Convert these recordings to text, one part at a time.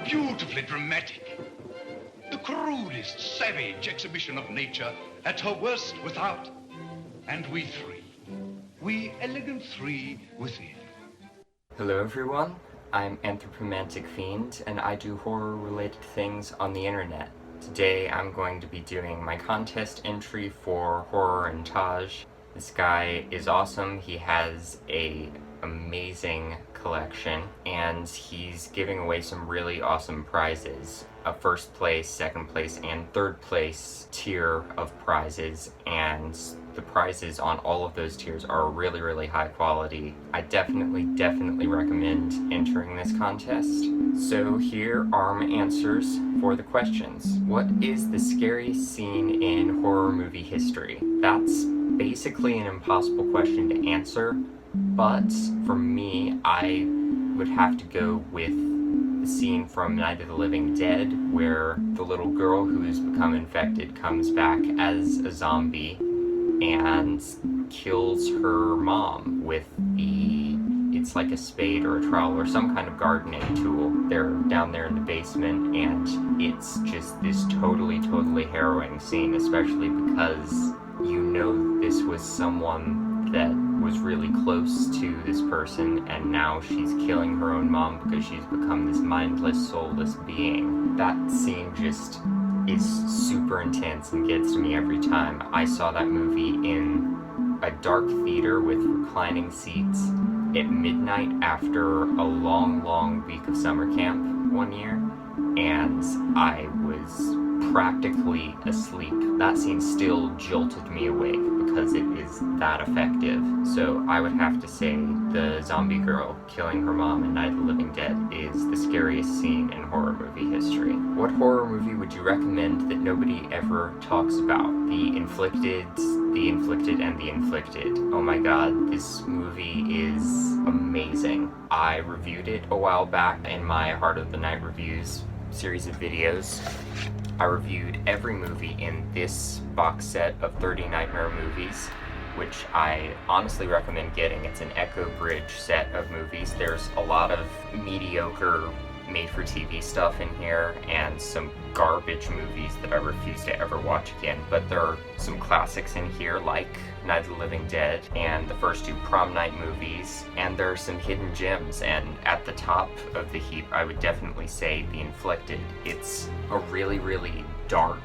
beautifully dramatic. The cruelest, savage exhibition of nature at her worst without, and we three. We elegant three within. Hello everyone, I'm Anthropomantic Fiend, and I do horror-related things on the internet. Today I'm going to be doing my contest entry for Horror and TOJ. This guy is awesome. He has an amazing collection, and he's giving away some really awesome prizes. A first place, second place, and third place tier of prizes, and the prizes on all of those tiers are really, really high quality. I definitely recommend entering this contest. So here are my answers for the questions. What is the scariest scene in horror movie history? That's basically an impossible question to answer, but for me, I would have to go with the scene from Night of the Living Dead, where the little girl who has become infected comes back as a zombie and kills her mom with it's like a spade or a trowel or some kind of gardening tool. They're down there in the basement, and it's just this totally harrowing scene, especially because you know this was someone that was really close to this person, and now she's killing her own mom because she's become this mindless, soulless being. That scene just is super intense and gets to me every time. I saw that movie in a dark theater with reclining seats at midnight after a long week of summer camp one year, and I was practically asleep. That scene still jolted me awake because it is that effective. So I would have to say the zombie girl killing her mom in Night of the Living Dead is the scariest scene in horror movie history. What horror movie would you recommend that nobody ever talks about? The Inflicted, and The Inflicted. Oh my god, this movie is amazing. I reviewed it a while back in my Heart of the Night reviews series of videos. I reviewed every movie in this box set of 30 Nightmare movies, which I honestly recommend getting. It's an Echo Bridge set of movies. There's a lot of mediocre made-for-TV stuff in here, and some garbage movies that I refuse to ever watch again. But there are some classics in here, like Night of the Living Dead and the first two Prom Night movies, and there are some hidden gems. And at the top of the heap, I would definitely say The Inflicted. It's a really dark,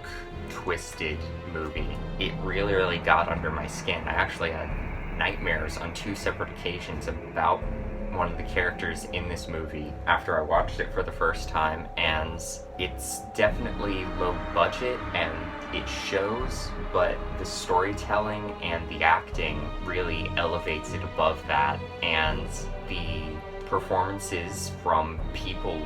twisted movie. It really got under my skin. I actually had nightmares on 2 separate occasions about one of the characters in this movie after I watched it for the first time, and it's definitely low budget and it shows, but the storytelling and the acting really elevates it above that, and the performances from people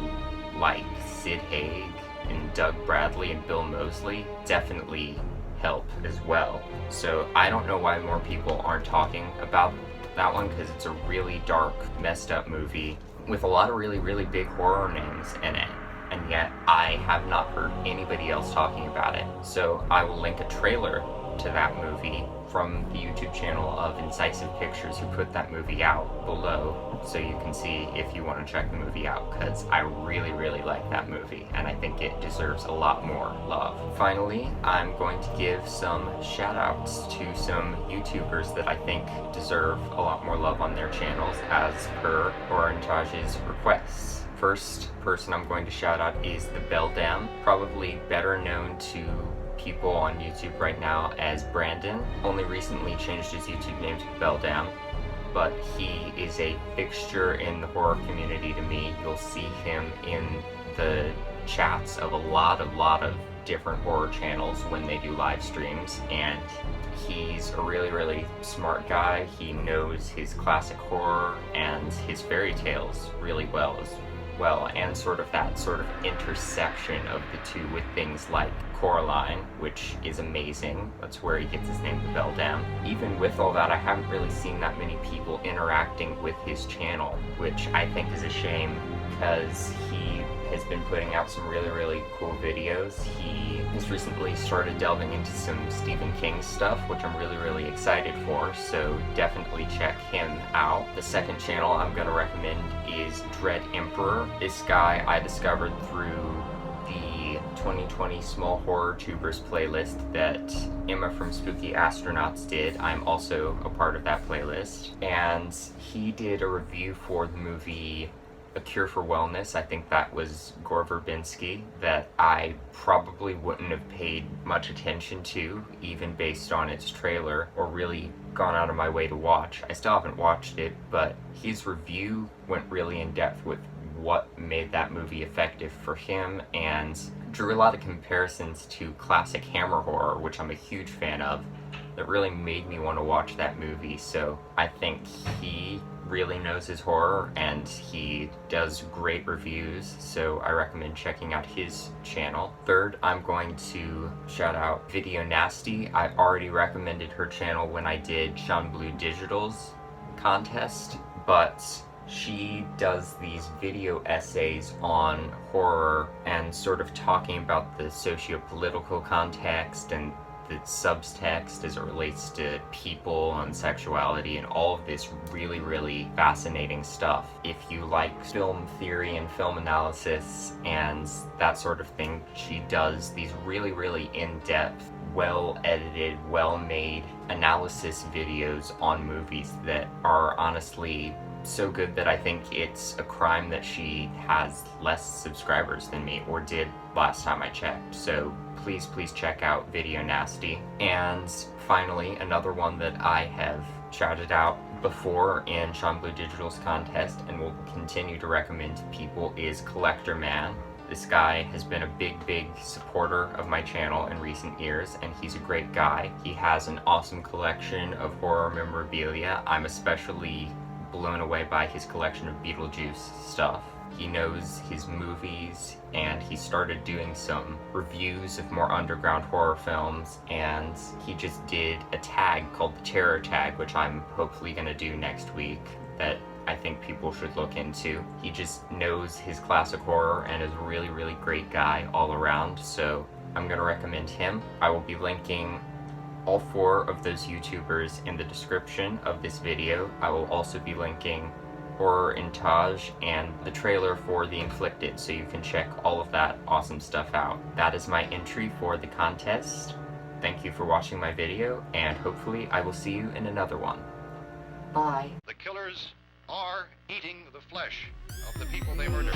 like Sid Haig and Doug Bradley and Bill Moseley definitely help as well. So I don't know why more people aren't talking about that one, because it's a really dark, messed up movie with a lot of really big horror names in it, and yet I have not heard anybody else talking about it. So I will link a trailer to that movie from the YouTube channel of Incisive Pictures, who put that movie out, below, so you can see if you want to check the movie out, because I really like that movie, and I think it deserves a lot more love. Finally, I'm going to give some shout outs to some YouTubers that I think deserve a lot more love on their channels, as per Horror and TOJ's requests. First person I'm going to shout out is the Beldam, probably better known to people on YouTube right now as Brandon. Only recently changed his YouTube name to Beldam, but he is a fixture in the horror community to me. You'll see him in the chats of a lot of different horror channels when they do live streams, and he's a really smart guy. He knows his classic horror and his fairy tales really well as well, and sort of intersection of the two with things like Coraline, which is amazing. That's where he gets his name, the Beldam. Even with all that, I haven't really seen that many people interacting with his channel, which I think is a shame, because he has been putting out some really cool videos. He has recently started delving into some Stephen King stuff, which I'm really excited for, so definitely check him out. The second channel I'm going to recommend is Dread Emperor. This guy I discovered through the 2020 Small Horror Tubers playlist that Emma from Spooky Astronauts did. I'm also a part of that playlist. And he did a review for the movie A Cure for Wellness. I think that was Gore Verbinski, that I probably wouldn't have paid much attention to, even based on its trailer, or really gone out of my way to watch. I still haven't watched it, but his review went really in depth with what made that movie effective for him, and drew a lot of comparisons to classic Hammer horror, which I'm a huge fan of, that really made me want to watch that movie. So I think he really knows his horror, and he does great reviews, so I recommend checking out his channel. Third, I'm going to shout out Video Nasty. I already recommended her channel when I did Sean Blue Digital's contest, but she does these video essays on horror and sort of talking about the socio-political context and the subtext as it relates to people and sexuality and all of this really fascinating stuff. If you like film theory and film analysis and that sort of thing, she does these really in-depth, well-edited, well-made analysis videos on movies that are honestly so good that I think it's a crime that she has less subscribers than me, or did last time I checked. So please check out Video Nasty. And finally, another one that I have shouted out before in Sean Blue Digital's contest and will continue to recommend to people is Collector Man. This guy has been a big supporter of my channel in recent years, and he's a great guy. He has an awesome collection of horror memorabilia. I'm especially blown away by his collection of Beetlejuice stuff. He knows his movies, and he started doing some reviews of more underground horror films, and he just did a tag called the Terror Tag, which I'm hopefully going to do next week, that I think people should look into. He just knows his classic horror and is a really great guy all around, so I'm going to recommend him. I will be linking all 4 of those YouTubers in the description of this video. I will also be linking Horror in TOJ and the trailer for The Inflicted, so you can check all of that awesome stuff out. That is my entry for the contest. Thank you for watching my video, and hopefully I will see you in another one. Bye. The killers are eating the flesh of the people they murdered.